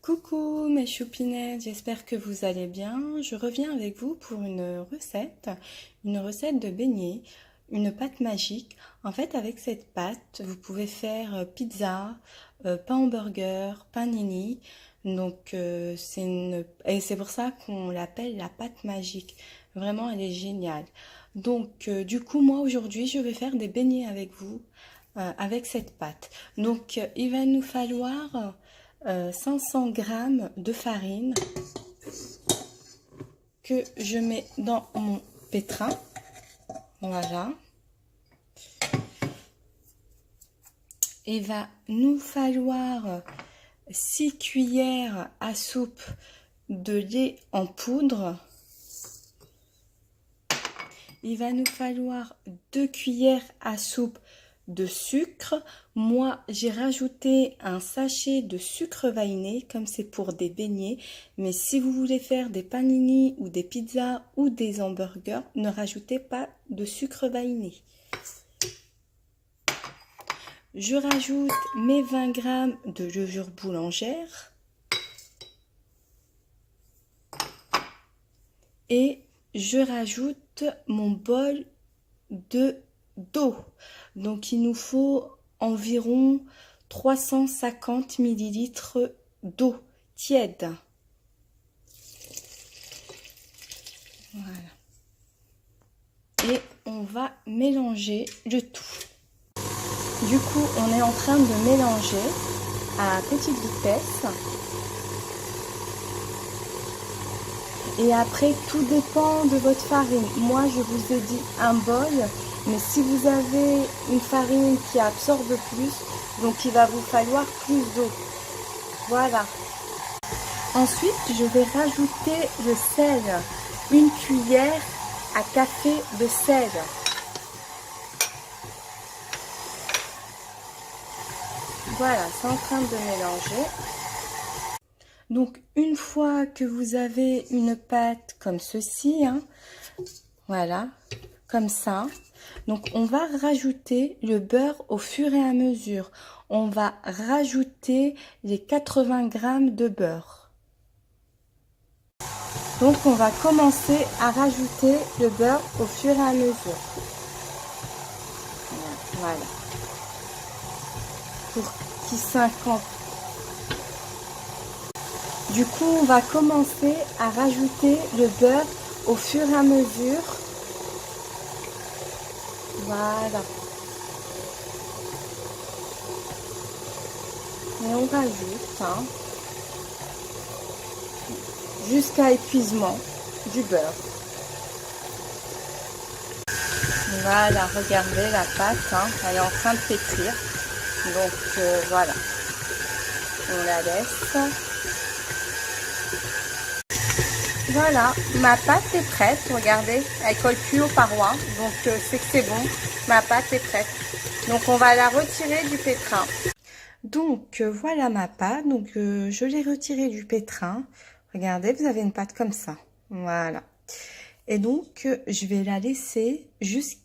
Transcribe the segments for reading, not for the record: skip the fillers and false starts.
Coucou mes choupinettes, j'espère que vous allez bien. Je reviens avec vous pour une recette de beignets, une pâte magique. En fait, avec cette pâte, vous pouvez faire pizza, pain hamburger, panini. Donc, c'est pour ça qu'on l'appelle la pâte magique. Vraiment, elle est géniale. Donc, du coup, moi aujourd'hui, je vais faire des beignets avec vous, avec cette pâte. Donc, il va nous falloir 500 g de farine que je mets dans mon pétrin. Voilà. Il va nous falloir 6 cuillères à soupe de lait en poudre. Il va nous falloir 2 cuillères à soupe de sucre. Moi, j'ai rajouté un sachet de sucre vanillé, comme c'est pour des beignets. Mais si vous voulez faire des panini ou des pizzas ou des hamburgers, ne rajoutez pas de sucre vanillé. Je rajoute mes 20 g de levure boulangère. Et je rajoute mon bol d'eau. Donc il nous faut environ 350 ml d'eau tiède. Voilà. Et on va mélanger le tout. Du coup, on est en train de mélanger à petite vitesse. Et après, tout dépend de votre farine. Moi, je vous ai dit un bol, mais si vous avez une farine qui absorbe plus, donc il va vous falloir plus d'eau. Voilà. Ensuite, je vais rajouter le sel. Une cuillère à café de sel. Voilà, c'est en train de mélanger. Donc, une fois que vous avez une pâte comme ceci, voilà, comme ça, donc on va rajouter le beurre au fur et à mesure. On va rajouter les 80 g de beurre. Donc, on va commencer à rajouter le beurre au fur et à mesure. Voilà. Pour qu'il s'incante. Du coup, on va commencer à rajouter le beurre au fur et à mesure. Voilà. Et on rajoute jusqu'à épuisement du beurre. Voilà, regardez la pâte, elle est en train de pétrir. Donc voilà, on la laisse. Voilà, ma pâte est prête, regardez, elle colle plus aux parois, donc c'est que c'est bon, ma pâte est prête. Donc on va la retirer du pétrin. Donc voilà ma pâte, donc je l'ai retirée du pétrin. Regardez, vous avez une pâte comme ça, voilà. Et donc je vais la laisser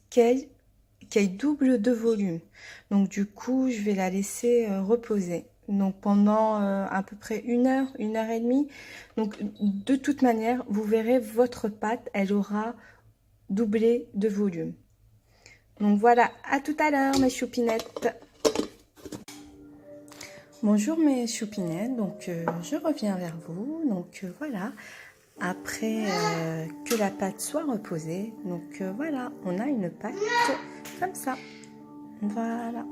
qu'elle double de volume. Donc du coup, je vais la laisser reposer. Donc pendant à peu près une heure et demie. Donc de toute manière, vous verrez votre pâte, elle aura doublé de volume. Donc voilà, à tout à l'heure mes choupinettes. Bonjour mes choupinettes, donc je reviens vers vous. Donc voilà, après que la pâte soit reposée, donc voilà, on a une pâte comme ça. Voilà.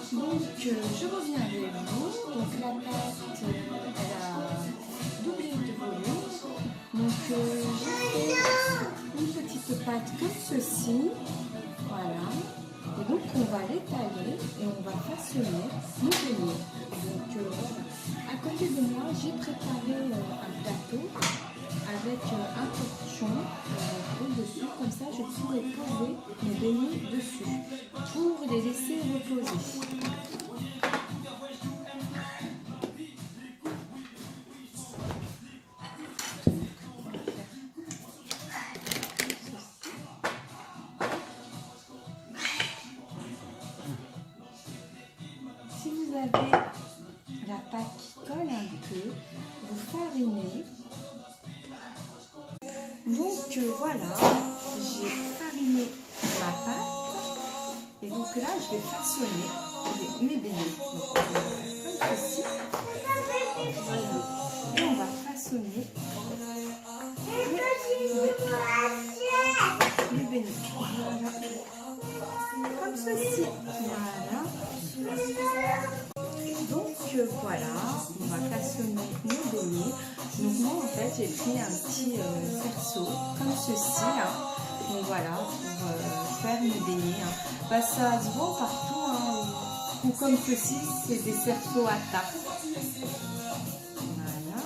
Donc je reviens avec vous. Donc la pâte, elle a doublé de volume. Donc j'ai fait une petite pâte comme ceci. Voilà. Et donc on va l'étaler et on va façonner nos beignets. Donc voilà. À côté de moi, j'ai préparé un plateau avec un torchon au-dessus. Comme ça, je pourrai poser mes beignets dessus pour les laisser reposer. Si vous avez la pâte voilà, j'ai fariné ma pâte. Et donc là, je vais façonner mes beignets. Donc on va faire comme ceci. Et on va façonner les beignets. Voilà. Comme ceci. Voilà. Donc voilà, on va façonner nos beignets. Donc moi en fait j'ai pris un petit cerceau comme ceci là. Donc voilà, pour faire mes beignets. Hein. Bah, ça se vend partout. Hein. Ou comme ceci, c'est des cerceaux à tarte. Voilà.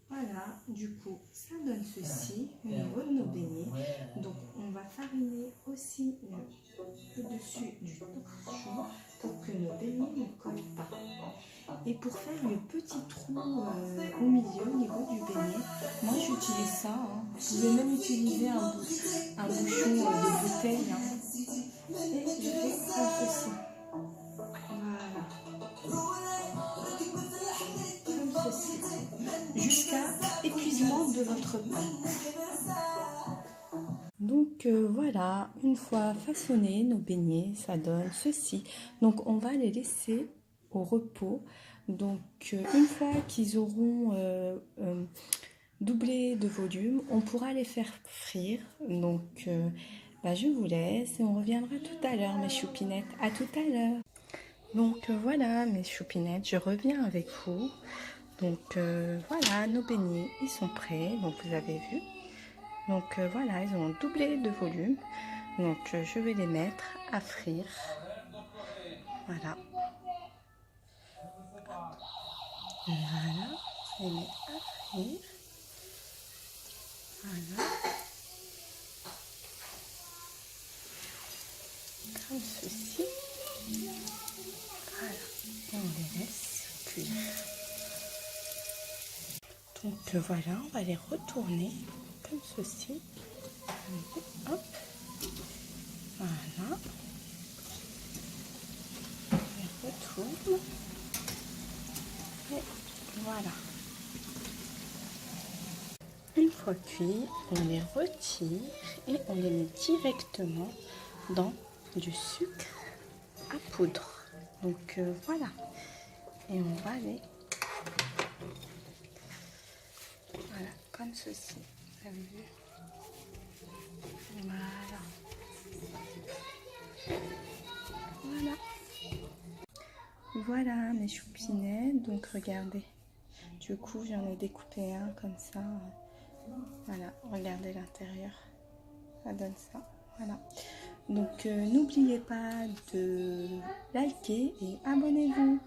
Voilà, du coup, ça donne ceci au niveau de nos beignets. Donc, on va fariner aussi le dessus du torchon pour que nos beignets ne collent pas. Et pour faire le petit trou au milieu, au niveau du beignet, moi j'utilise ça. Hein. Vous pouvez même utiliser un bouchon de bouteille. Hein. Et je fais comme ceci. Voilà. Comme ceci. Jusqu'à épuisement de votre pâte. Donc voilà, une fois façonnés nos beignets, ça donne ceci. Donc on va les laisser au repos. Donc une fois qu'ils auront doublé de volume, on pourra les faire frire. Donc je vous laisse et on reviendra tout à l'heure mes choupinettes. À tout à l'heure. Donc voilà mes choupinettes, je reviens avec vous. Donc voilà, nos beignets, ils sont prêts, donc vous avez vu. Donc voilà, ils ont doublé de volume. Donc je vais les mettre à frire. Voilà. Voilà, je les mets à frire. Voilà. Comme ceci. Voilà. Et on les laisse cuire. Donc voilà, on va les retourner comme ceci. Hop. Voilà. On les retourne. Et voilà. Une fois cuits, on les retire et on les met directement dans du sucre à poudre. Donc voilà. Et on va les... Voilà, comme ceci. Vous avez vu? Voilà. Voilà. Voilà mes choupinettes. Donc regardez. Du coup, j'en ai découpé un comme ça. Voilà, regardez l'intérieur. Ça donne ça. Voilà. Donc n'oubliez pas de liker et abonnez-vous.